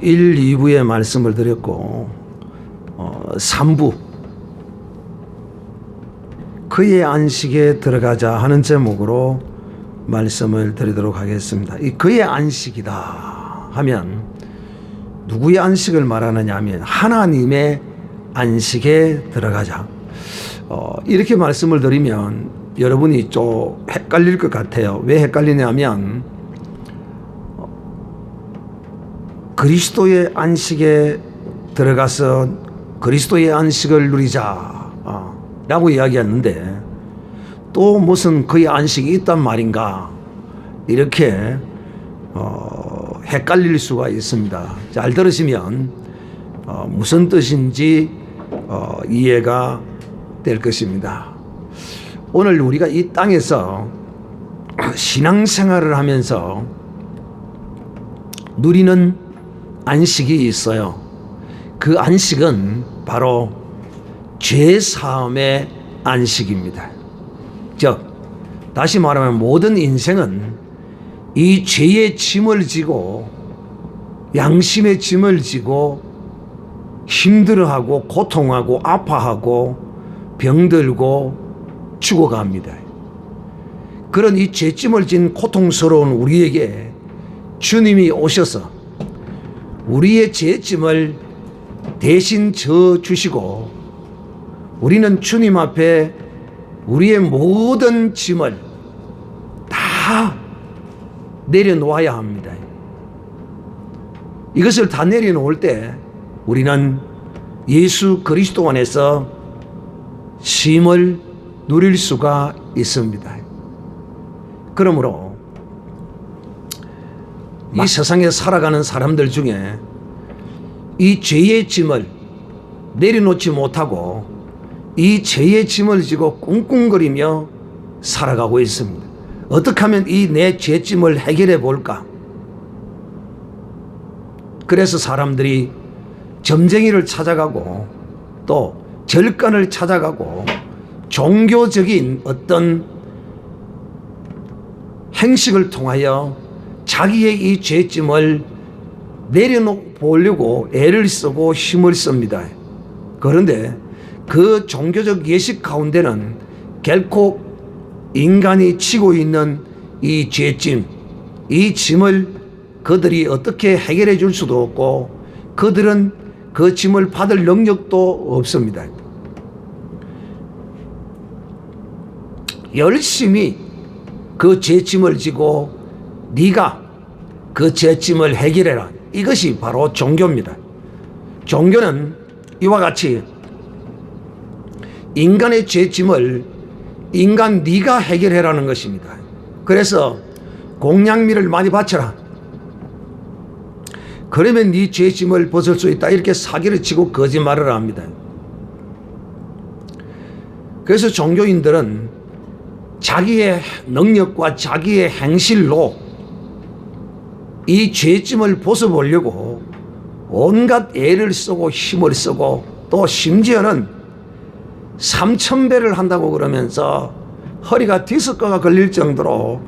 1, 2부에 말씀을 드렸고 3부 그의 안식에 들어가자 하는 제목으로 말씀을 드리도록 하겠습니다. 이 그의 안식이다 하면 누구의 안식을 말하느냐 하면 하나님의 안식에 들어가자. 이렇게 말씀을 드리면 여러분이 좀 헷갈릴 것 같아요. 왜 헷갈리냐면 그리스도의 안식에 들어가서 그리스도의 안식을 누리자 라고 이야기했는데 또 무슨 그의 안식이 있단 말인가 이렇게 헷갈릴 수가 있습니다. 잘 들으시면 무슨 뜻인지 이해가 될 것입니다. 오늘 우리가 이 땅에서 신앙생활을 하면서 누리는 안식이 있어요. 그 안식은 바로 죄사함의 안식입니다. 즉 다시 말하면 모든 인생은 이 죄의 짐을 지고 양심의 짐을 지고 힘들어하고 고통하고 아파하고 병들고 죽어갑니다. 그런 이 죄짐을 진 고통스러운 우리에게 주님이 오셔서 우리의 죄짐을 대신 져 주시고 우리는 주님 앞에 우리의 모든 짐을 다 내려놓아야 합니다. 이것을 다 내려놓을 때 우리는 예수 그리스도 안에서 쉼을 누릴 수가 있습니다. 그러므로 이 세상에 살아가는 사람들 중에 이 죄의 짐을 내려놓지 못하고 이 죄의 짐을 지고 꿍꿍거리며 살아가고 있습니다. 어떻게 하면 이 내 죄짐을 해결해 볼까? 그래서 사람들이 점쟁이를 찾아가고 또 절간을 찾아가고 종교적인 어떤 행식을 통하여 자기의 이 죄짐을 내려놓으려고 애를 쓰고 힘을 씁니다. 그런데 그 종교적 예식 가운데는 결코 인간이 지고 있는 이 죄짐, 이 짐을 그들이 어떻게 해결해 줄 수도 없고 그들은 그 짐을 받을 능력도 없습니다. 열심히 그 죄짐을 지고 네가 그 죄짐을 해결해라. 이것이 바로 종교입니다. 종교는 이와 같이 인간의 죄짐을 인간 네가 해결해라는 것입니다. 그래서 공양미를 많이 바쳐라. 그러면 네 죄짐을 벗을 수 있다. 이렇게 사기를 치고 거짓말을 합니다. 그래서 종교인들은 자기의 능력과 자기의 행실로 이 죄짐을 벗어보려고 온갖 애를 쓰고 힘을 쓰고 또 심지어는 3000배를 한다고 그러면서 허리가 디스크가 걸릴 정도로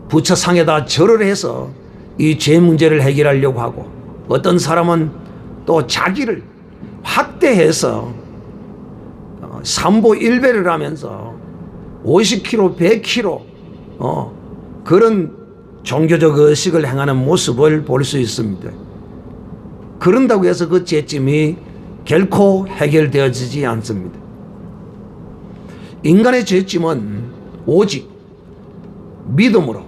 부처상에다 절을 해서 이 죄 문제를 해결하려고 하고 어떤 사람은 또 자기를 확대해서 삼보일배를 하면서 50kg, 100kg 그런 종교적 의식을 행하는 모습을 볼 수 있습니다. 그런다고 해서 그 죄짐이 결코 해결되어지지 않습니다. 인간의 죄짐은 오직 믿음으로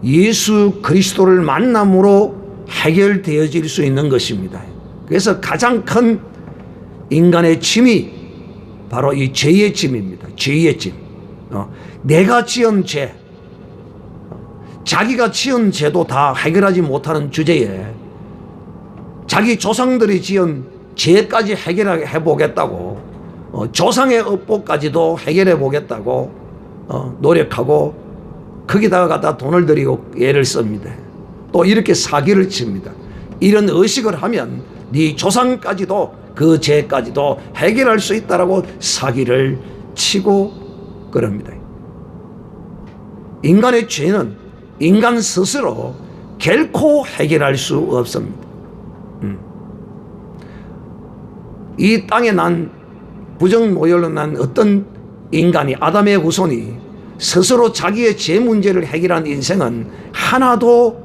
예수 그리스도를 만남으로 해결되어질 수 있는 것입니다. 그래서 가장 큰 인간의 짐이 바로 이 죄의 짐입니다. 죄의 짐. 내가 지은 죄, 자기가 지은 죄도 다 해결하지 못하는 주제에 자기 조상들이 지은 죄까지 해결해 보겠다고 조상의 업보까지도 해결해 보겠다고 노력하고 거기다가 갖다 돈을 들이고 애를 씁니다. 또 이렇게 사기를 칩니다. 이런 의식을 하면 네 조상까지도 그 죄까지도 해결할 수 있다라고 사기를 치고 그럽니다. 인간의 죄는 인간 스스로 결코 해결할 수 없습니다. 이 땅에 난 부정모혈로 난 어떤 인간이, 아담의 후손이 스스로 자기의 죄 문제를 해결한 인생은 하나도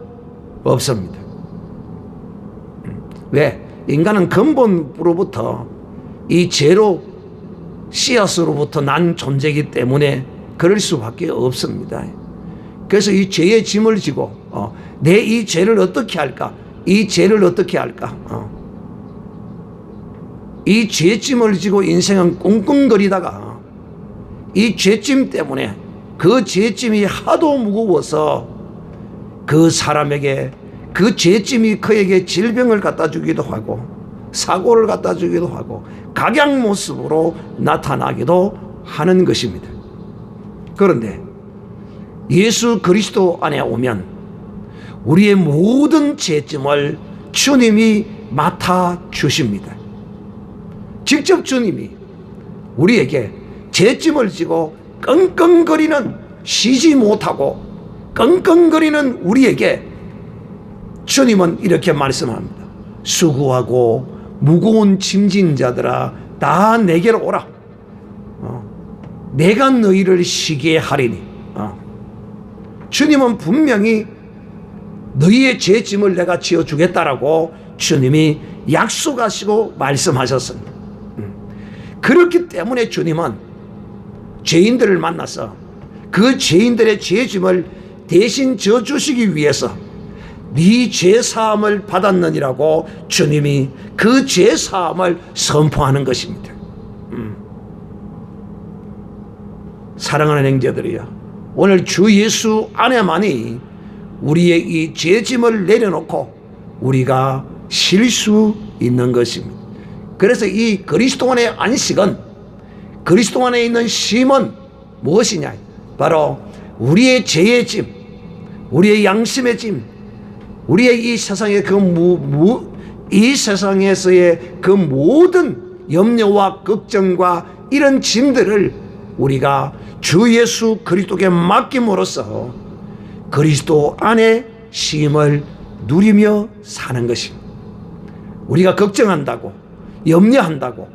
없습니다. 왜? 인간은 근본으로부터 이 죄로, 씨앗으로부터 난 존재이기 때문에 그럴 수밖에 없습니다. 그래서 이 죄의 짐을 지고 내 이 죄를 어떻게 할까? 이 죄를 어떻게 할까? 이 죄짐을 지고 인생은 끙끙거리다가 이 죄짐 때문에 그 죄짐이 하도 무거워서 그 사람에게 그 죄짐이 그에게 질병을 갖다 주기도 하고 사고를 갖다 주기도 하고 각양 모습으로 나타나기도 하는 것입니다. 그런데 예수 그리스도 안에 오면 우리의 모든 죄짐을 주님이 맡아 주십니다. 직접 주님이 우리에게 죄짐을 지고 끙끙거리는, 쉬지 못하고 끙끙거리는 우리에게 주님은 이렇게 말씀합니다. 수고하고 무거운 짐진 자들아 다 내게로 오라. 내가 너희를 쉬게 하리니. 주님은 분명히 너희의 죄짐을 내가 지어주겠다라고 주님이 약속하시고 말씀하셨습니다. 그렇기 때문에 주님은 죄인들을 만나서 그 죄인들의 죄짐을 대신 져주시기 위해서 네 죄사함을 받았느니라고 주님이 그 죄사함을 선포하는 것입니다. 사랑하는 형제들이여, 오늘 주 예수 안에만이 우리의 이 죄짐을 내려놓고 우리가 쉴 수 있는 것입니다. 그래서 이 그리스도 안의 안식은, 그리스도 안에 있는 쉼은 무엇이냐? 바로 우리의 죄의 짐, 우리의 양심의 짐, 우리의 이 세상의 이 세상에서의 그 모든 염려와 걱정과 이런 짐들을 우리가 주 예수 그리스도께 맡김으로써 그리스도 안에 쉼을 누리며 사는 것입니다. 우리가 걱정한다고, 염려한다고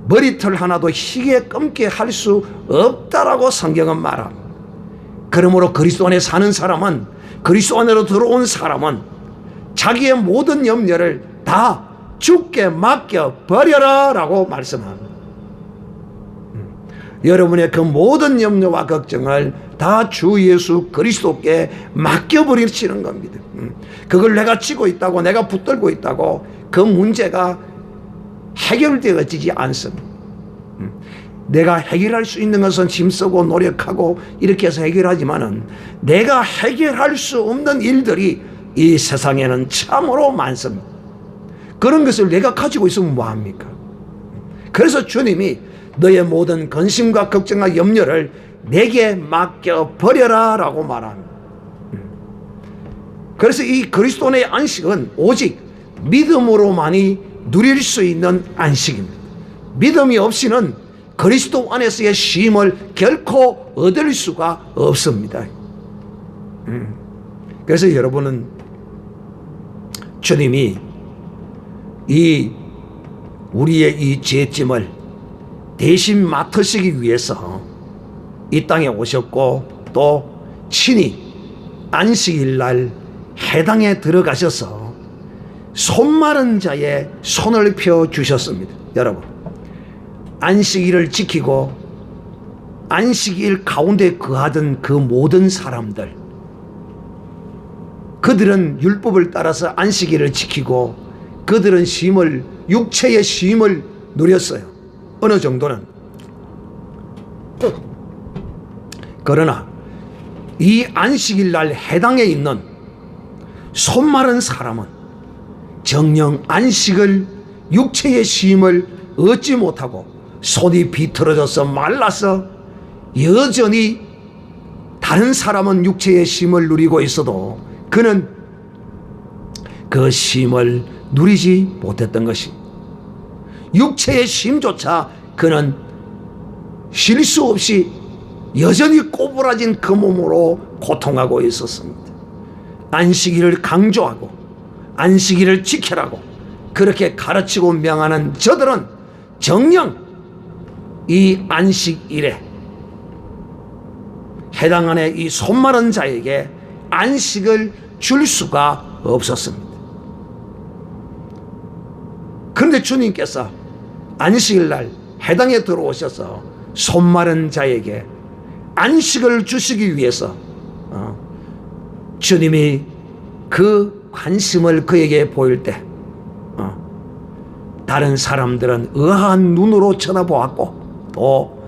머리털 하나도 희게 검게 할 수 없다라고 성경은 말합니다. 그러므로 그리스도 안에 사는 사람은, 그리스도 안으로 들어온 사람은 자기의 모든 염려를 다 주께 맡겨버려라 라고 말씀합니다. 여러분의 그 모든 염려와 걱정을 다 주 예수 그리스도께 맡겨버리시는 겁니다. 그걸 내가 쥐고 있다고, 내가 붙들고 있다고 그 문제가 해결되어지지 않습니다. 내가 해결할 수 있는 것은 힘쓰고 노력하고 이렇게 해서 해결하지만은 내가 해결할 수 없는 일들이 이 세상에는 참으로 많습니다. 그런 것을 내가 가지고 있으면 뭐합니까? 그래서 주님이 너의 모든 근심과 걱정과 염려를 내게 맡겨버려라 라고 말합니다. 그래서 이 그리스도의 안식은 오직 믿음으로만이 누릴 수 있는 안식입니다. 믿음이 없이는 그리스도 안에서의 쉼을 결코 얻을 수가 없습니다. 그래서 여러분은 주님이 우리의 이 죄짐을 대신 맡으시기 위해서 이 땅에 오셨고 또 친히 안식일 날 해당에 들어가셔서 손마른 자의 손을 펴 주셨습니다. 여러분, 안식일을 지키고 안식일 가운데 거하던 그 모든 사람들, 그들은 율법을 따라서 안식일을 지키고 그들은 쉼을, 육체의 쉼을 누렸어요. 어느 정도는. 그러나 이 안식일 날 해당에 있는 손마른 사람은 정녕 안식을, 육체의 쉼을 얻지 못하고 손이 비틀어져서 말라서 여전히 다른 사람은 육체의 쉼을 누리고 있어도 그는 그 쉼을 누리지 못했던 것입니다. 육체의 쉼조차 그는 쉴 수 없이 여전히 꼬부라진 그 몸으로 고통하고 있었습니다. 안식일을 강조하고 안식일을 지키라고 그렇게 가르치고 명하는 저들은 정녕 이 안식일에 해당하는 이 손마른 자에게 안식을 줄 수가 없었습니다. 그런데 주님께서 안식일날 해당에 들어오셔서 손마른 자에게 안식을 주시기 위해서 주님이 그 관심을 그에게 보일 때 다른 사람들은 의아한 눈으로 쳐다보았고 또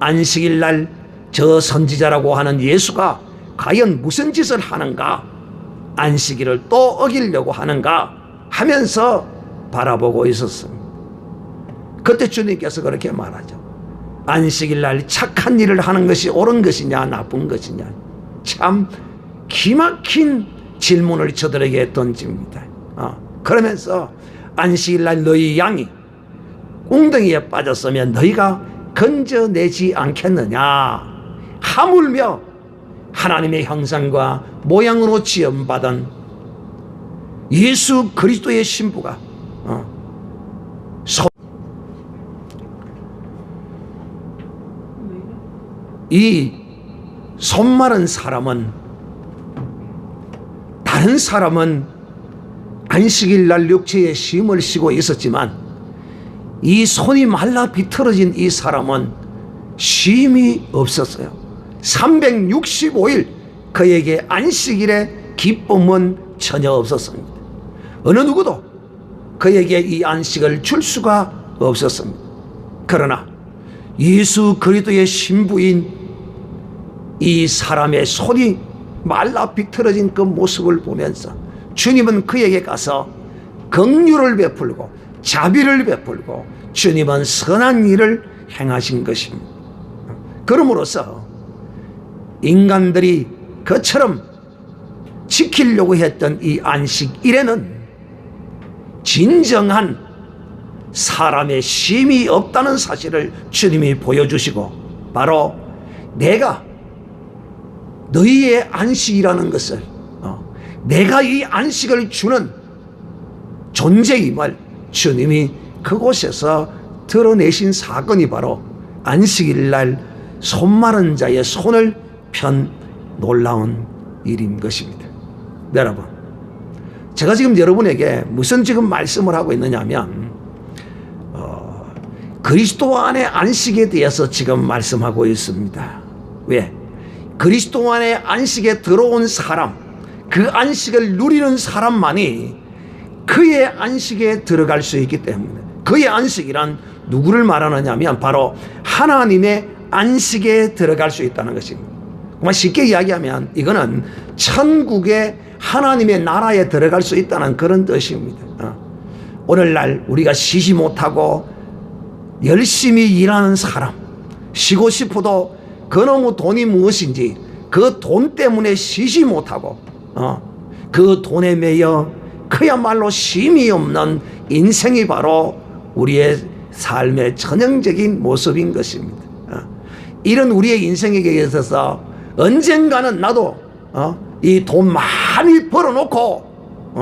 안식일날 저 선지자라고 하는 예수가 과연 무슨 짓을 하는가, 안식일을 또 어기려고 하는가 하면서 바라보고 있었습니다. 그때 주님께서 그렇게 말하죠. 안식일날 착한 일을 하는 것이 옳은 것이냐 나쁜 것이냐, 참 기막힌 질문을 저들에게 던집니다. 그러면서 안식일날 너희 양이 웅덩이에 빠졌으면 너희가 건져내지 않겠느냐, 하물며 하나님의 형상과 모양으로 지음받은 예수 그리스도의 신부가 이 손마른 사람은, 다른 사람은 안식일 날 육체에 쉼을 쉬고 있었지만 이 손이 말라 비틀어진 이 사람은 쉼이 없었어요. 365일 그에게 안식일의 기쁨은 전혀 없었습니다. 어느 누구도 그에게 이 안식을 줄 수가 없었습니다. 그러나 예수 그리스도의 신부인 이 사람의 손이 말라 비틀어진 그 모습을 보면서 주님은 그에게 가서 긍휼을 베풀고 자비를 베풀고 주님은 선한 일을 행하신 것입니다. 그러므로서 인간들이 그처럼 지키려고 했던 이 안식일에는 진정한 사람의 쉼이 없다는 사실을 주님이 보여주시고, 바로 내가 너희의 안식이라는 것을, 내가 이 안식을 주는 존재임을 주님이 그곳에서 드러내신 사건이 바로 안식일날 손마른 자의 손을 편 놀라운 일인 것입니다. 여러분, 제가 지금 여러분에게 무슨 지금 말씀을 하고 있느냐면 그리스도 안의 안식에 대해서 지금 말씀하고 있습니다. 왜? 그리스도 안의 안식에 들어온 사람, 그 안식을 누리는 사람만이 그의 안식에 들어갈 수 있기 때문에, 그의 안식이란 누구를 말하느냐면 바로 하나님의 안식에 들어갈 수 있다는 것입니다. 정말 쉽게 이야기하면 이거는 천국의 하나님의 나라에 들어갈 수 있다는 그런 뜻입니다. 오늘날 우리가 쉬지 못하고 열심히 일하는 사람, 쉬고 싶어도 그놈의 돈이 무엇인지 그 돈 때문에 쉬지 못하고 그 돈에 매여 그야말로 쉼이 없는 인생이 바로 우리의 삶의 전형적인 모습인 것입니다. 이런 우리의 인생에게 있어서 언젠가는 나도 이 돈 많이 벌어놓고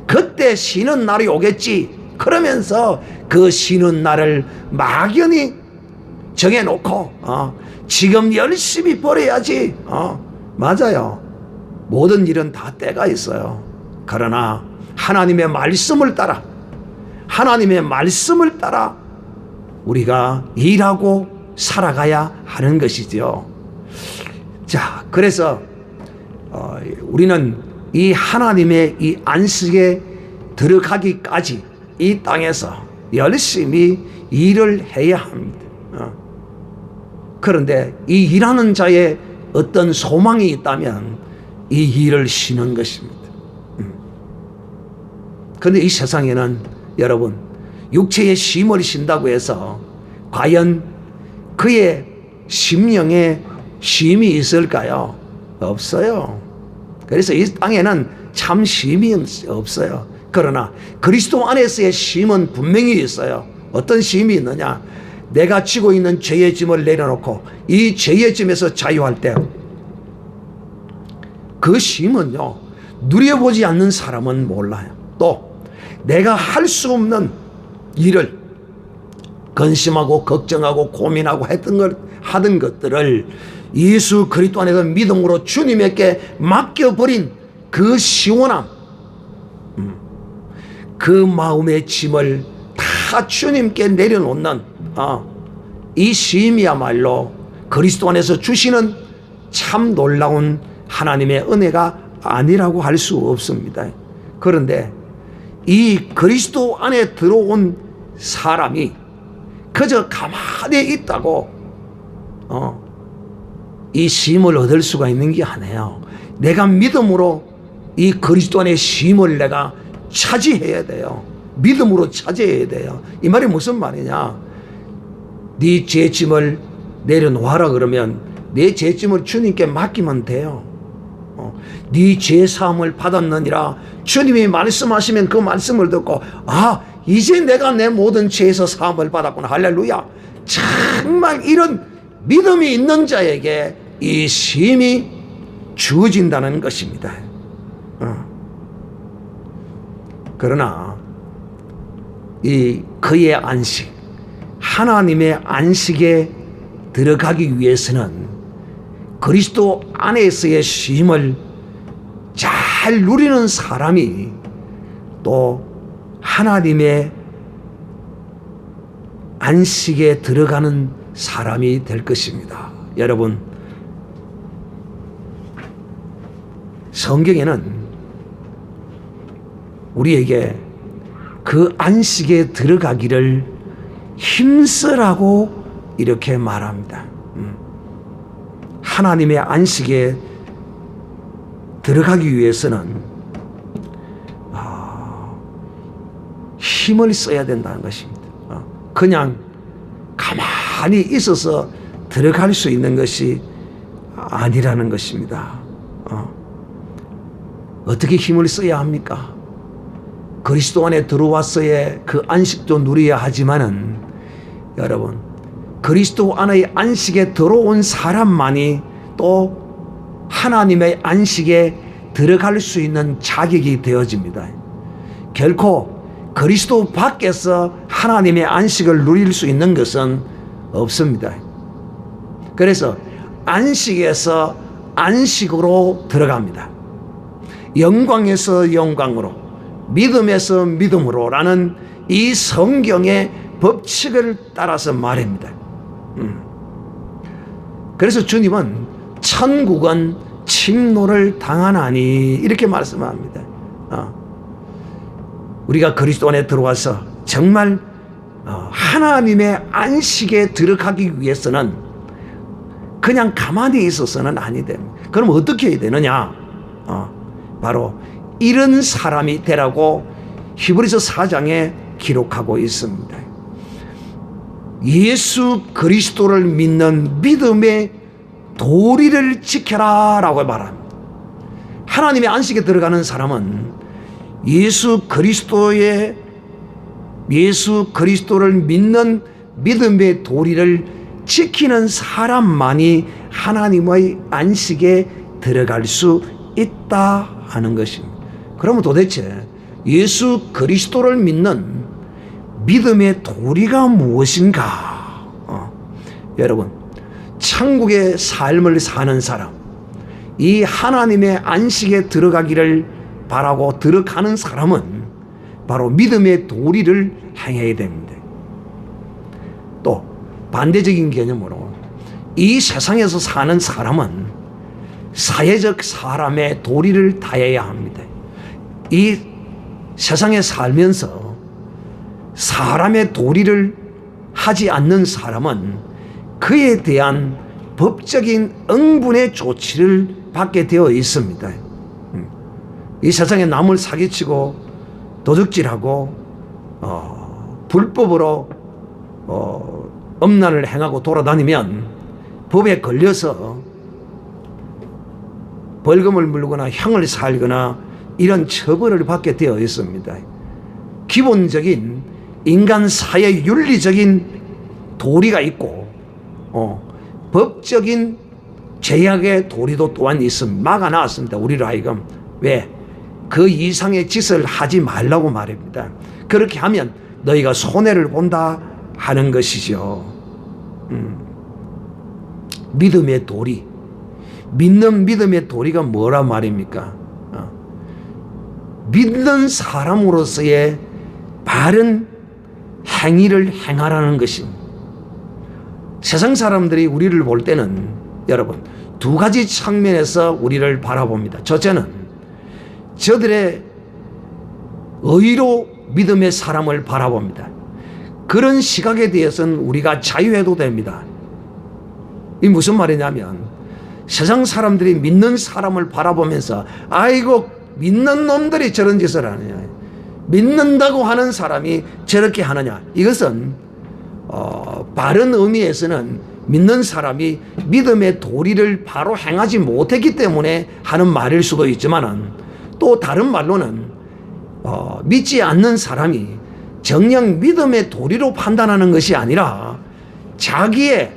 그때 쉬는 날이 오겠지, 그러면서 그 쉬는 날을 막연히 정해놓고 지금 열심히 벌어야지. 맞아요. 모든 일은 다 때가 있어요. 그러나 하나님의 말씀을 따라, 하나님의 말씀을 따라 우리가 일하고 살아가야 하는 것이죠. 자, 그래서 우리는 이 하나님의 이 안식에 들어가기까지 이 땅에서 열심히 일을 해야 합니다. 그런데 이 일하는 자의 어떤 소망이 있다면 이 일을 쉬는 것입니다. 그런데 이 세상에는 여러분, 육체의 쉼을 쉰다고 해서 과연 그의 심령에 쉼이 있을까요? 없어요. 그래서 이 땅에는 참 쉼이 없어요. 그러나 그리스도 안에서의 쉼은 분명히 있어요. 어떤 쉼이 있느냐? 내가 지고 있는 죄의 짐을 내려놓고 이 죄의 짐에서 자유할 때 그 쉼은요, 누려보지 않는 사람은 몰라요. 또 내가 할 수 없는 일을 근심하고 걱정하고 고민하고 하던 것들을 예수 그리스도 안에서 믿음으로 주님에게 맡겨버린 그 시원함, 그 마음의 짐을 다 주님께 내려놓는 이 쉼이야말로 그리스도 안에서 주시는 참 놀라운 하나님의 은혜가 아니라고 할 수 없습니다. 그런데 이 그리스도 안에 들어온 사람이 그저 가만히 있다고 이 쉼을 얻을 수가 있는 게 아니에요. 내가 믿음으로 이 그리스도 안의 쉼을 내가 차지해야 돼요. 믿음으로 차지해야 돼요. 이 말이 무슨 말이냐? 네 죄짐을 내려놓아라 그러면 내 죄짐을 주님께 맡기면 돼요. 네 죄사함을 받았느니라 주님이 말씀하시면 그 말씀을 듣고 이제 내가 내 모든 죄에서 사함을 받았구나. 할렐루야. 정말 이런 믿음이 있는 자에게 이 쉼이 주어진다는 것입니다. 그러나 이 그의 안식, 하나님의 안식에 들어가기 위해서는 그리스도 안에서의 쉼을 잘 누리는 사람이 또 하나님의 안식에 들어가는 사람이 될 것입니다. 여러분, 성경에는 우리에게 그 안식에 들어가기를 힘쓰라고 이렇게 말합니다. 하나님의 안식에 들어가기 위해서는 힘을 써야 된다는 것입니다. 그냥 가만히 있어서 들어갈 수 있는 것이 아니라는 것입니다. 어떻게 힘을 써야 합니까? 그리스도 안에 들어와서의 그 안식도 누려야 하지만은 여러분, 그리스도 안의 안식에 들어온 사람만이 또 하나님의 안식에 들어갈 수 있는 자격이 되어집니다. 결코 그리스도 밖에서 하나님의 안식을 누릴 수 있는 것은 없습니다. 그래서 안식에서 안식으로 들어갑니다. 영광에서 영광으로, 믿음에서 믿음으로라는 이 성경의 법칙을 따라서 말합니다. 그래서 주님은 천국은 침노를 당하나니 이렇게 말씀합니다. 우리가 그리스도 안에 들어와서 정말 하나님의 안식에 들어가기 위해서는 그냥 가만히 있어서는 아니 됩니다. 그럼 어떻게 해야 되느냐? 바로 이런 사람이 되라고 히브리서 4장에 기록하고 있습니다. 예수 그리스도를 믿는 믿음의 도리를 지켜라 라고 말합니다. 하나님의 안식에 들어가는 사람은 예수 그리스도를 믿는 믿음의 도리를 지키는 사람만이 하나님의 안식에 들어갈 수 있다 하는 것입니다. 그러면 도대체 예수 그리스도를 믿는 믿음의 도리가 무엇인가? 여러분, 천국의 삶을 사는 사람, 이 하나님의 안식에 들어가기를 바라고 들어가는 사람은 바로 믿음의 도리를 행해야 됩니다. 또 반대적인 개념으로 이 세상에서 사는 사람은 사회적 사람의 도리를 다해야 합니다. 이 세상에 살면서 사람의 도리를 하지 않는 사람은 그에 대한 법적인 응분의 조치를 받게 되어 있습니다. 이 세상에 남을 사기치고 도둑질하고 불법으로 음란을 행하고 돌아다니면 법에 걸려서 벌금을 물거나 형을 살거나 이런 처벌을 받게 되어 있습니다. 기본적인 인간 사회 윤리적인 도리가 있고 법적인 제약의 도리도 또한 있음 막아놨습니다. 우리로 하여금. 왜? 그 이상의 짓을 하지 말라고 말입니다. 그렇게 하면 너희가 손해를 본다 하는 것이죠. 믿음의 도리. 믿는 믿음의 도리가 뭐란 말입니까? 믿는 사람으로서의 바른 행위를 행하라는 것입니다. 세상 사람들이 우리를 볼 때는 여러분 두 가지 측면에서 우리를 바라봅니다. 첫째는 저들의 의로 믿음의 사람을 바라봅니다. 그런 시각에 대해서는 우리가 자유해도 됩니다. 이 무슨 말이냐면 세상 사람들이 믿는 사람을 바라보면서 아이고 믿는 놈들이 저런 짓을 하느냐, 믿는다고 하는 사람이 저렇게 하느냐, 이것은 바른 의미에서는 믿는 사람이 믿음의 도리를 바로 행하지 못했기 때문에 하는 말일 수도 있지만 또 다른 말로는 믿지 않는 사람이 정녕 믿음의 도리로 판단하는 것이 아니라 자기의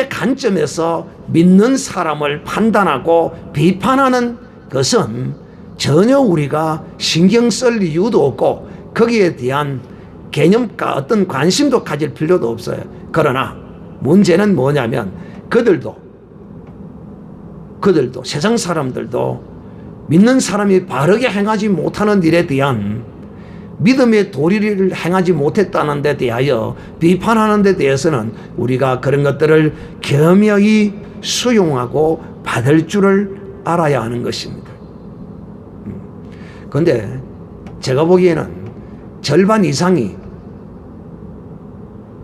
관점에서 믿는 사람을 판단하고 비판하는 것은 전혀 우리가 신경 쓸 이유도 없고 거기에 대한 개념과 어떤 관심도 가질 필요도 없어요. 그러나 문제는 뭐냐면 그들도 세상 사람들도 믿는 사람이 바르게 행하지 못하는 일에 대한 믿음의 도리를 행하지 못했다는 데 대하여 비판하는 데 대해서는 우리가 그런 것들을 겸허히 수용하고 받을 줄을 알아야 하는 것입니다. 그런데 제가 보기에는 절반 이상이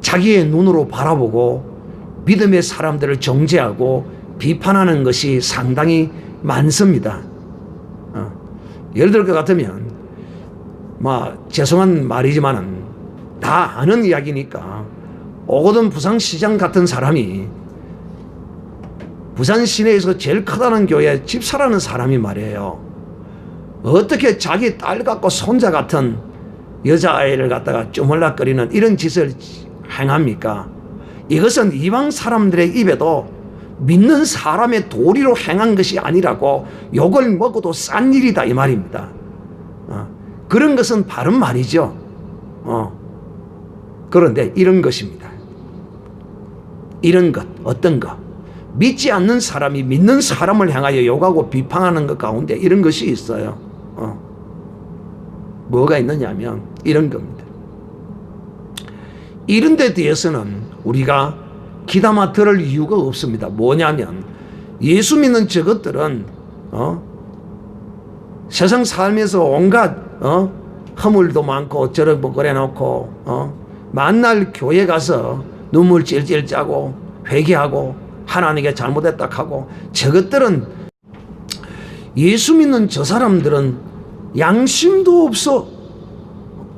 자기의 눈으로 바라보고 믿음의 사람들을 정죄하고 비판하는 것이 상당히 많습니다. 예를 들 것 같으면 죄송한 말이지만은 다 아는 이야기니까 오거돈 부산시장 같은 사람이 부산 시내에서 제일 크다는 교회 집사라는 사람이 말이에요. 어떻게 자기 딸 같고 손자 같은 여자아이를 갖다가 쪼물락거리는 이런 짓을 행합니까? 이것은 이방 사람들의 입에도 믿는 사람의 도리로 행한 것이 아니라고 욕을 먹어도 싼 일이다 이 말입니다. 그런 것은 바른 말이죠. 그런데 이런 것입니다. 이런 것, 어떤 것, 믿지 않는 사람이 믿는 사람을 향하여 욕하고 비판하는 것 가운데 이런 것이 있어요. 뭐가 있느냐면 이런 겁니다. 이런 데 대해서는 우리가 귀담아 들을 이유가 없습니다. 뭐냐면 예수 믿는 저것들은 세상 살면서 온갖 허물도 많고 저런 거 그래놓고 만날 교회 가서 눈물 찔찔 짜고 회개하고 하나님께 잘못했다 하고 저것들은 예수 믿는 저 사람들은 양심도 없어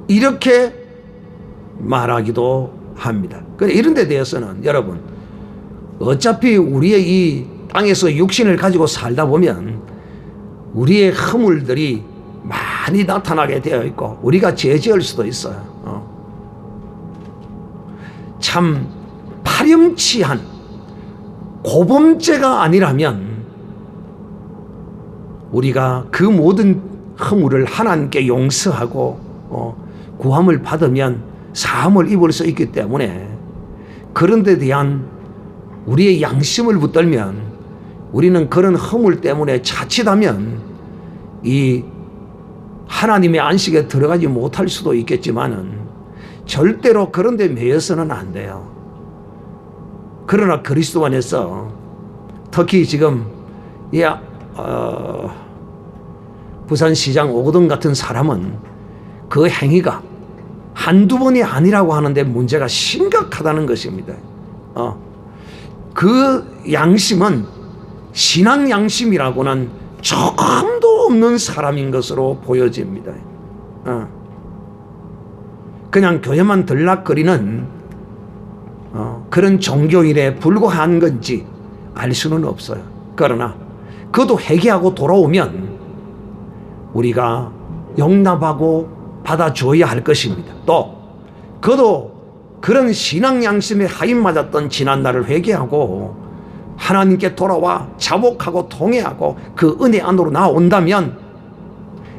이렇게 말하기도 합니다. 이런 데 대해서는 여러분 어차피 우리의 이 땅에서 육신을 가지고 살다 보면 우리의 허물들이 많이 나타나게 되어 있고 우리가 죄 지을 수도 있어요. 참 파렴치한 고범죄가 아니라면 우리가 그 모든 허물을 하나님께 용서하고 구함을 받으면 사함을 입을 수 있기 때문에 그런 데 대한 우리의 양심을 붙들면 우리는 그런 허물 때문에 자칫하면 이 하나님의 안식에 들어가지 못할 수도 있겠지만은 절대로 그런 데 매여서는 안 돼요. 그러나 그리스도 안에서 특히 지금 부산시장 오거돈 같은 사람은 그 행위가 한두 번이 아니라고 하는데 문제가 심각하다는 것입니다. 그 양심은 신앙 양심이라고는 조금도 없는 사람인 것으로 보여집니다. 그냥 교회만 들락거리는 그런 종교인에 불과한 건지 알 수는 없어요. 그러나 그도 회개하고 돌아오면 우리가 용납하고 받아줘야 할 것입니다. 또 그도 그런 신앙 양심에 하인맞았던 지난날을 회개하고 하나님께 돌아와 자복하고 통회하고 그 은혜 안으로 나온다면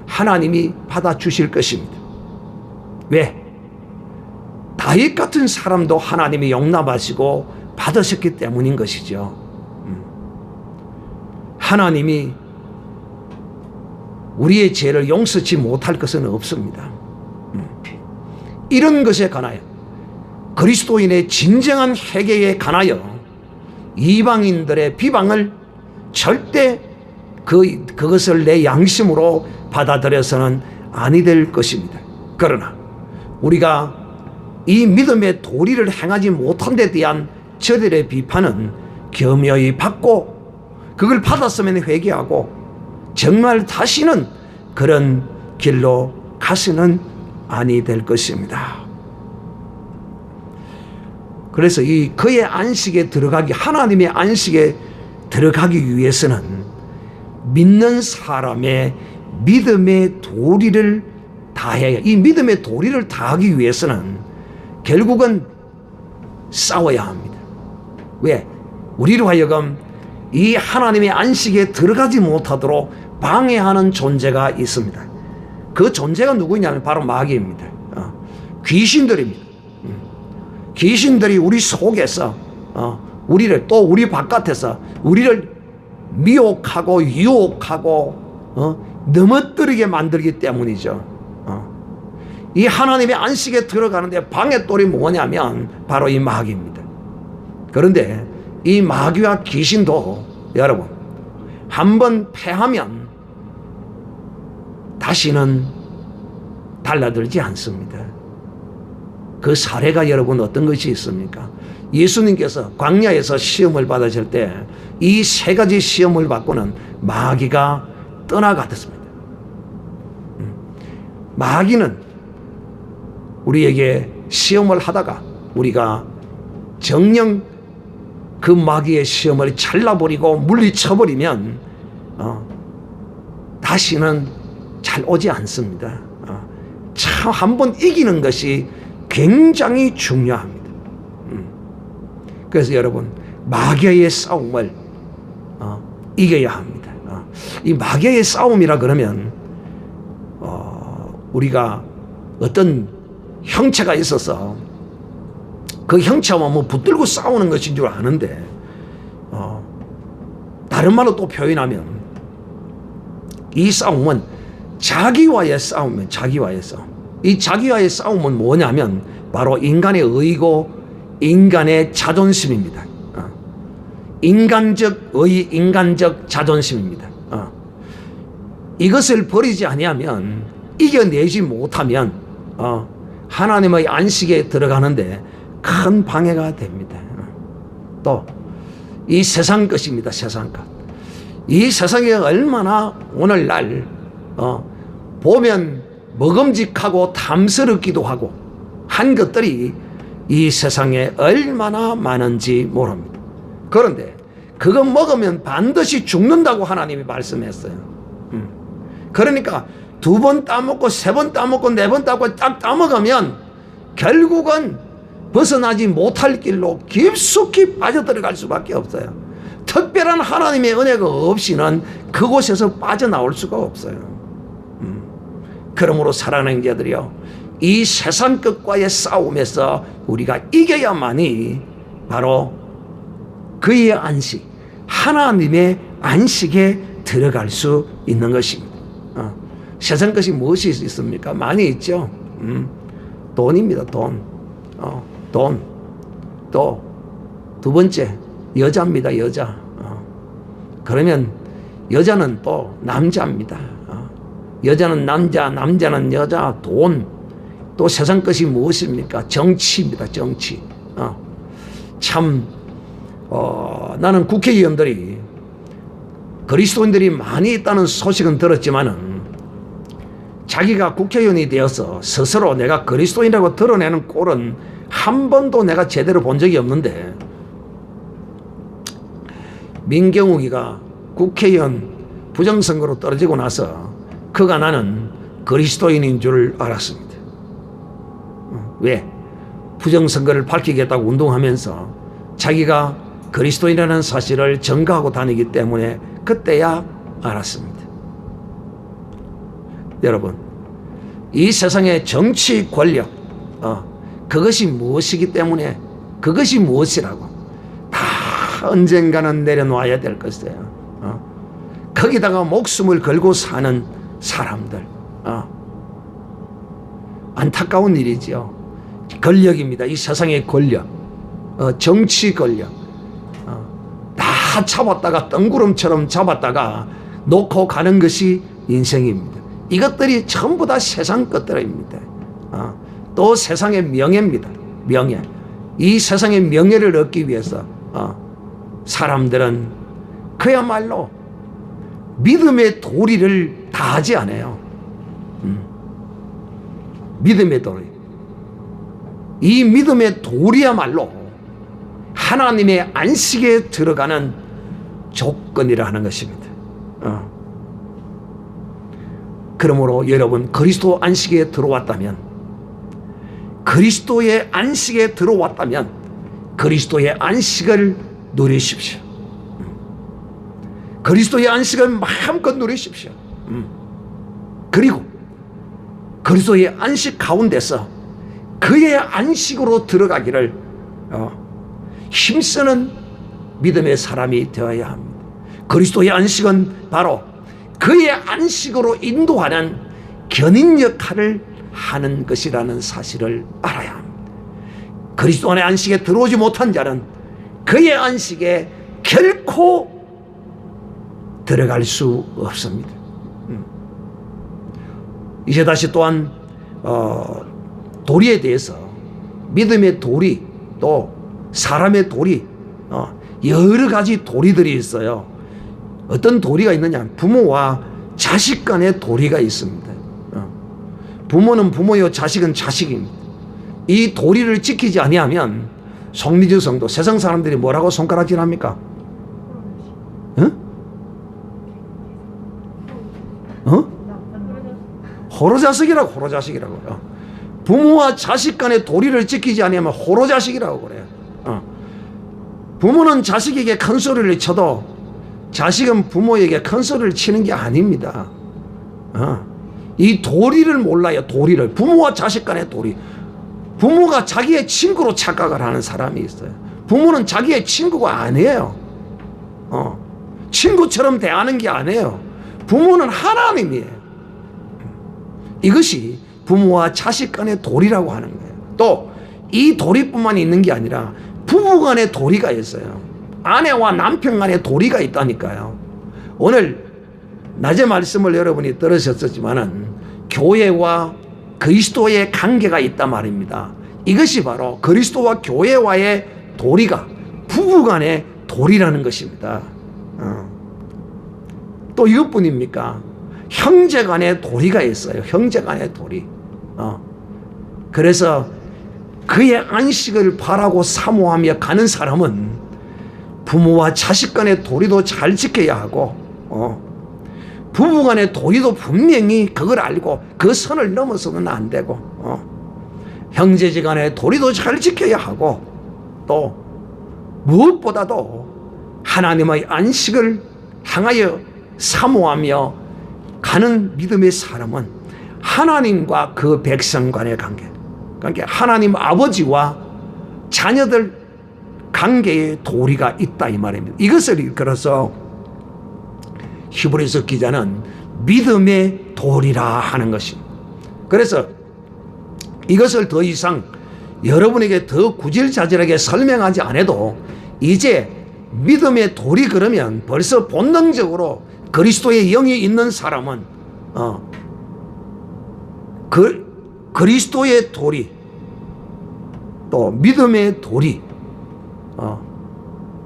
하나님이 받아주실 것입니다. 왜? 다윗 같은 사람도 하나님이 용납하시고 받으셨기 때문인 것이죠. 하나님이 우리의 죄를 용서치 못할 것은 없습니다. 이런 것에 관하여 그리스도인의 진정한 회개에 관하여 이방인들의 비방을 절대 그것을 내 양심으로 받아들여서는 아니 될 것입니다. 그러나 우리가 이 믿음의 도리를 행하지 못한 데 대한 저들의 비판은 겸허히 받고 그걸 받았으면 회개하고 정말 다시는 그런 길로 가서는 아니 될 것입니다. 그래서 이 그의 안식에 들어가기, 하나님의 안식에 들어가기 위해서는 믿는 사람의 믿음의 도리를 다해야, 이 믿음의 도리를 다하기 위해서는 결국은 싸워야 합니다. 왜? 우리로 하여금 이 하나님의 안식에 들어가지 못하도록 방해하는 존재가 있습니다. 그 존재가 누구냐면 바로 마귀입니다. 귀신들입니다. 귀신들이 우리 속에서 우리를, 또 우리 바깥에서 우리를 미혹하고 유혹하고 넘어뜨리게 만들기 때문이죠. 이 하나님의 안식에 들어가는데 방해돌이 뭐냐면 바로 이 마귀입니다. 그런데 이 마귀와 귀신도 여러분 한번 패하면 다시는 달라들지 않습니다. 그 사례가 여러분 어떤 것이 있습니까? 예수님께서 광야에서 시험을 받으실 때 이 세 가지 시험을 받고는 마귀가 떠나갔습니다. 마귀는 우리에게 시험을 하다가 우리가 정녕 그 마귀의 시험을 잘라버리고 물리쳐버리면 다시는 잘 오지 않습니다. 참 한번 이기는 것이 굉장히 중요합니다. 그래서 여러분 마귀의 싸움을 이겨야 합니다. 이 마귀의 싸움이라 그러면 우리가 어떤 형체가 있어서 그 형체와 뭐 붙들고 싸우는 것인 줄 아는데 다른 말로 또 표현하면 이 싸움은 자기와의 싸움이에요. 자기와의 싸움. 이 자기와의 싸움은 뭐냐면 바로 인간의 의고 인간의 자존심입니다. 인간적 의, 인간적 자존심입니다. 이것을 버리지 아니하면, 이겨내지 못하면 하나님의 안식에 들어가는데 큰 방해가 됩니다. 또 이 세상 것입니다. 세상 것. 이 세상에 얼마나 오늘날 보면 먹음직하고 탐스럽기도 하고 한 것들이 이 세상에 얼마나 많은지 모릅니다. 그런데 그거 먹으면 반드시 죽는다고 하나님이 말씀했어요. 그러니까 2번 따먹고 3번 따먹고 4번 따먹고 딱 따먹으면 결국은 벗어나지 못할 길로 깊숙이 빠져들어갈 수밖에 없어요. 특별한 하나님의 은혜가 없이는 그곳에서 빠져나올 수가 없어요. 그러므로 사랑하는 자들이요, 이 세상 것과의 싸움에서 우리가 이겨야만이 바로 그의 안식, 하나님의 안식에 들어갈 수 있는 것입니다. 세상 것이 무엇이 있습니까? 많이 있죠. 돈입니다. 돈. 돈. 또 2번째 여자입니다. 여자. 그러면 여자는 또 남자입니다. 여자는 남자, 남자는 여자, 돈. 또 세상 것이 무엇입니까? 정치입니다. 정치. 참 나는 국회의원들이, 그리스도인들이 많이 있다는 소식은 들었지만은 자기가 국회의원이 되어서 스스로 내가 그리스도인이라고 드러내는 꼴은 한 번도 내가 제대로 본 적이 없는데, 민경욱이가 국회의원 부정선거로 떨어지고 나서 그가 나는 그리스도인인 줄 알았습니다. 왜? 부정선거를 밝히겠다고 운동하면서 자기가 그리스도인이라는 사실을 증거하고 다니기 때문에 그때야 알았습니다. 여러분, 이 세상의 정치 권력, 그것이 무엇이기 때문에, 그것이 무엇이라고 다 언젠가는 내려놔야 될 것이에요. 거기다가 목숨을 걸고 사는 사람들, 안타까운 일이죠. 권력입니다. 이 세상의 권력, 정치 권력, 다 잡았다가 뜬구름처럼 잡았다가 놓고 가는 것이 인생입니다. 이것들이 전부 다 세상 것들입니다. 또 세상의 명예입니다. 명예. 이 세상의 명예를 얻기 위해서 사람들은 그야말로 믿음의 도리를 다하지 않아요. 믿음의 도리. 이 믿음의 도리야말로 하나님의 안식에 들어가는 조건이라 하는 것입니다. 그러므로 여러분, 그리스도 안식에 들어왔다면, 그리스도의 안식에 들어왔다면 그리스도의 안식을 누리십시오. 그리스도의 안식을 마음껏 누리십시오. 그리고 그리스도의 안식 가운데서 그의 안식으로 들어가기를 힘쓰는 믿음의 사람이 되어야 합니다. 그리스도의 안식은 바로 그의 안식으로 인도하는 견인 역할을 하는 것이라는 사실을 알아야 합니다. 그리스도 안의 안식에 들어오지 못한 자는 그의 안식에 결코 들어갈 수 없습니다. 이제 다시 또한 도리에 대해서, 믿음의 도리, 또 사람의 도리, 여러 가지 도리들이 있어요. 어떤 도리가 있느냐? 부모와 자식 간의 도리가 있습니다. 부모는 부모요, 자식은 자식입니다. 이 도리를 지키지 아니하면 송리주 성도, 세상 사람들이 뭐라고 손가락질합니까? 호로자식이라고, 호로자식이라고. 부모와 자식 간의 도리를 지키지 않으면 호로자식이라고 그래요. 부모는 자식에게 큰 소리를 쳐도 자식은 부모에게 큰 소리를 치는 게 아닙니다. 이 도리를 몰라요. 도리를. 부모와 자식 간의 도리. 부모가 자기의 친구로 착각을 하는 사람이 있어요. 부모는 자기의 친구가 아니에요. 친구처럼 대하는 게 아니에요. 부모는 하나님이에요. 이것이 부모와 자식 간의 도리라고 하는 거예요. 또 이 도리뿐만 있는 게 아니라 부부 간의 도리가 있어요. 아내와 남편 간의 도리가 있다니까요. 오늘 낮에 말씀을 여러분이 들으셨지만은 교회와 그리스도의 관계가 있단 말입니다. 이것이 바로 그리스도와 교회와의 도리가 부부 간의 도리라는 것입니다. 또 이것뿐입니까? 형제 간의 도리가 있어요. 형제 간의 도리. 그래서 그의 안식을 바라고 사모하며 가는 사람은 부모와 자식 간의 도리도 잘 지켜야 하고, 부부 간의 도리도 분명히 그걸 알고 그 선을 넘어서는 안 되고, 형제지 간의 도리도 잘 지켜야 하고, 또 무엇보다도 하나님의 안식을 향하여 사모하며 가는 믿음의 사람은 하나님과 그 백성 간의 관계, 그러니까 하나님 아버지와 자녀들 관계의 도리가 있다 이 말입니다. 이것을 이끌어서 히브리서 기자는 믿음의 도리라 하는 것입니다. 그래서 이것을 더 이상 여러분에게 더 구질자질하게 설명하지 않아도 이제 믿음의 도리 그러면 벌써 본능적으로 그리스도의 영이 있는 사람은 그리스도의 도리, 또 믿음의 도리,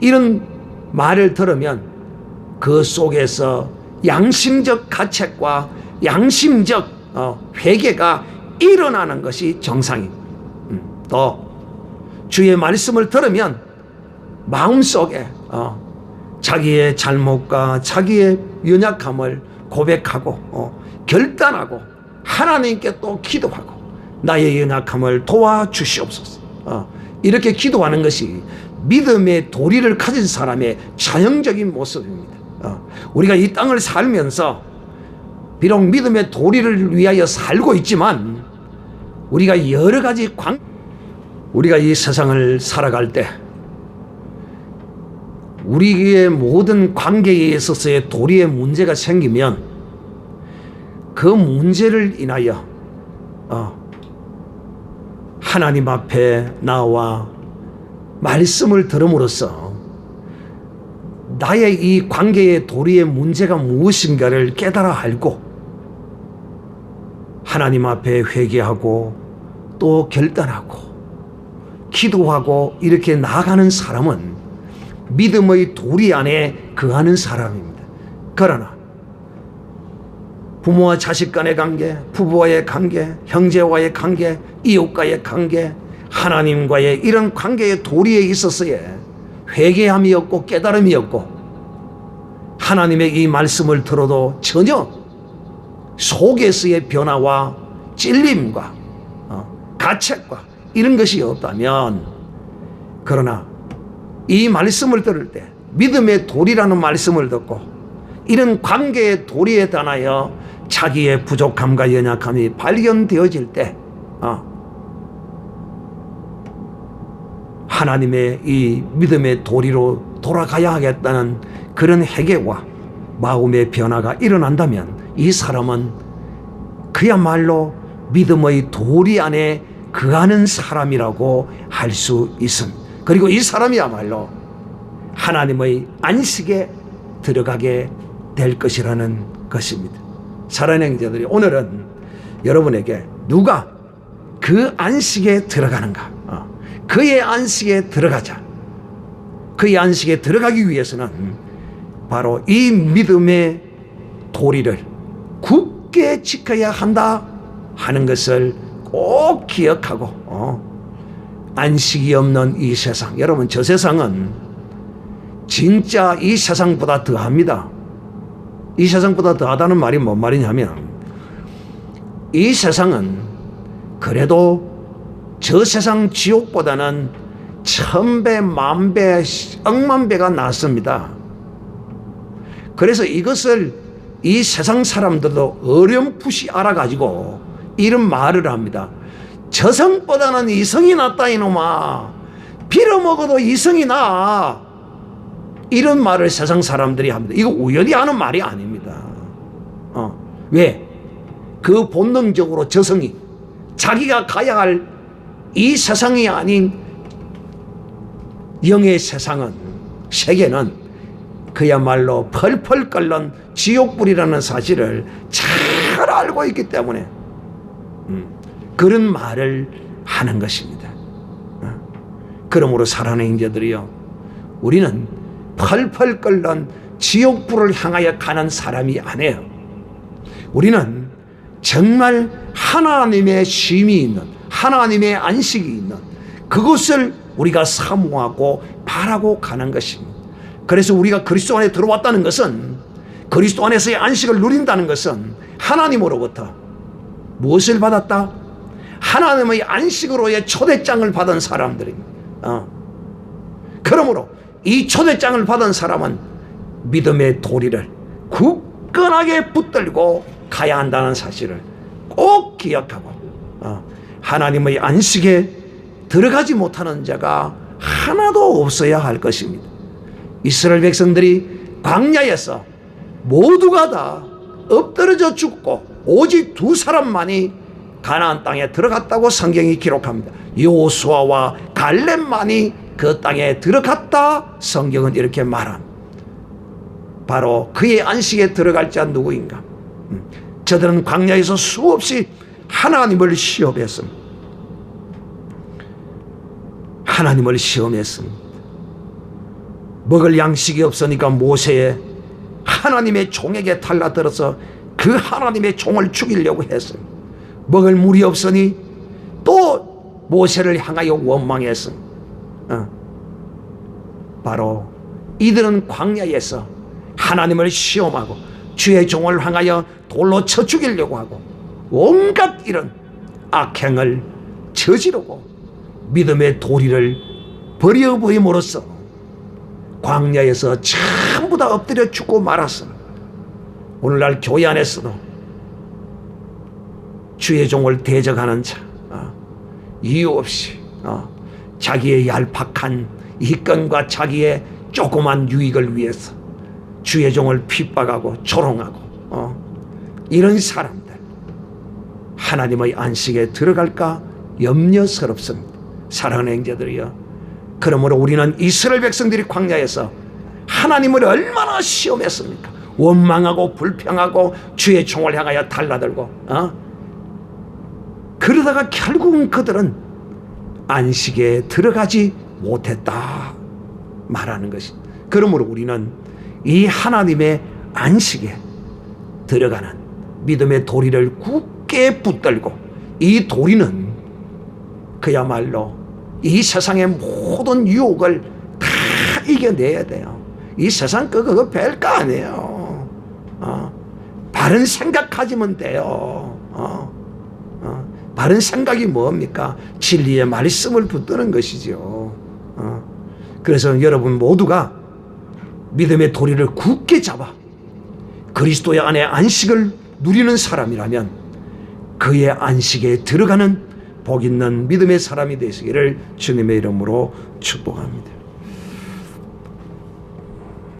이런 말을 들으면 그 속에서 양심적 가책과 양심적 회개가 일어나는 것이 정상입니다. 또 주의 말씀을 들으면 마음속에 자기의 잘못과 자기의 연약함을 고백하고 결단하고 하나님께 또 기도하고 나의 연약함을 도와주시옵소서. 이렇게 기도하는 것이 믿음의 도리를 가진 사람의 전형적인 모습입니다. 우리가 이 땅을 살면서 비록 믿음의 도리를 위하여 살고 있지만 우리가 여러 가지 우리가 이 세상을 살아갈 때 우리의 모든 관계에 있어서의 도리의 문제가 생기면 그 문제를 인하여 하나님 앞에 나와 말씀을 들음으로써 나의 이 관계의 도리의 문제가 무엇인가를 깨달아 알고 하나님 앞에 회개하고 또 결단하고 기도하고 이렇게 나아가는 사람은 믿음의 도리 안에 거하는 사람입니다. 그러나 부모와 자식 간의 관계, 부부와의 관계, 형제와의 관계, 이웃과의 관계, 하나님과의 이런 관계의 도리에 있어서의 회개함이 없고 깨달음이 없고 하나님의 이 말씀을 들어도 전혀 속에서의 변화와 찔림과 가책과 이런 것이 없다면, 그러나 이 말씀을 들을 때 믿음의 도리라는 말씀을 듣고 이런 관계의 도리에 관하여 자기의 부족함과 연약함이 발견되어질 때 하나님의 이 믿음의 도리로 돌아가야 하겠다는 그런 회개와 마음의 변화가 일어난다면 이 사람은 그야말로 믿음의 도리 안에 거하는 사람이라고 할 수 있습니다. 그리고 이 사람이야말로 하나님의 안식에 들어가게 될 것이라는 것입니다. 사랑하는 형제들이, 오늘은 여러분에게 누가 그 안식에 들어가는가, 그의 안식에 들어가자. 그의 안식에 들어가기 위해서는 바로 이 믿음의 도리를 굳게 지켜야 한다 하는 것을 꼭 기억하고 안식이 없는 이 세상, 여러분 저 세상은 진짜 이 세상보다 더합니다. 이 세상보다 더하다는 말이 뭔 말이냐면, 이 세상은 그래도 저 세상 지옥보다는 1000배, 10,000배, 억만 배가 낫습니다. 그래서 이것을 이 세상 사람들도 어렴풋이 알아가지고 이런 말을 합니다. 저성보다는 이성이 낫다 이놈아. 빌어먹어도 이성이 나. 이런 말을 세상 사람들이 합니다. 이거 우연히 하는 말이 아닙니다. 왜? 그 본능적으로 저성이 자기가 가야 할 이 세상이 아닌 영의 세상은, 세계는 그야말로 펄펄 끓는 지옥불이라는 사실을 잘 알고 있기 때문에 그런 말을 하는 것입니다. 그러므로 사랑하는 형제들이요, 우리는 펄펄 끓는 지옥불을 향하여 가는 사람이 아니에요. 우리는 정말 하나님의 쉼이 있는, 하나님의 안식이 있는 그것을 우리가 사모하고 바라고 가는 것입니다. 그래서 우리가 그리스도 안에 들어왔다는 것은, 그리스도 안에서의 안식을 누린다는 것은 하나님으로부터 무엇을 받았다? 하나님의 안식으로의 초대장을 받은 사람들입니다. 그러므로 이 초대장을 받은 사람은 믿음의 도리를 굳건하게 붙들고 가야 한다는 사실을 꼭 기억하고 하나님의 안식에 들어가지 못하는 자가 하나도 없어야 할 것입니다. 이스라엘 백성들이 광야에서 모두가 다 엎드러져 죽고 오직 2사람만이 가나안 땅에 들어갔다고 성경이 기록합니다. 여호수아와 갈렙만이 그 땅에 들어갔다 성경은 이렇게 말합니다. 바로 그의 안식에 들어갈 자 누구인가? 저들은 광야에서 수없이 하나님을 시험했습니다. 하나님을 시험했습니다. 먹을 양식이 없으니까 모세의 하나님의 종에게 달라들어서 그 하나님의 종을 죽이려고 했습니다. 먹을 물이 없으니 또 모세를 향하여 원망했습니다. 바로 이들은 광야에서 하나님을 시험하고 주의 종을 향하여 돌로 쳐 죽이려고 하고 온갖 이런 악행을 저지르고 믿음의 도리를 버려버림으로써 광야에서 전부 다 엎드려 죽고 말았어. 오늘날 교회 안에서도 주의 종을 대적하는 자, 이유 없이 자기의 얄팍한 이권과 자기의 조그만 유익을 위해서 주의 종을 핍박하고 조롱하고 이런 사람들 하나님의 안식에 들어갈까 염려스럽습니다. 사랑하는 형제들이여, 그러므로 우리는 이스라엘 백성들이 광야에서 하나님을 얼마나 시험했습니까? 원망하고 불평하고 주의 종을 향하여 달라들고 그러다가 결국은 그들은 안식에 들어가지 못했다 말하는 것이. 그러므로 우리는 이 하나님의 안식에 들어가는 믿음의 도리를 굳게 붙들고, 이 도리는 그야말로 이 세상의 모든 유혹을 다 이겨내야 돼요. 이 세상 그거 별거 아니에요. 바른 생각하지면 돼요. 바른 생각이 뭡니까? 진리의 말씀을 붙드는 것이죠. 그래서 여러분 모두가 믿음의 도리를 굳게 잡아 그리스도의 안에 안식을 누리는 사람이라면 그의 안식에 들어가는 복 있는 믿음의 사람이 되시기를 주님의 이름으로 축복합니다.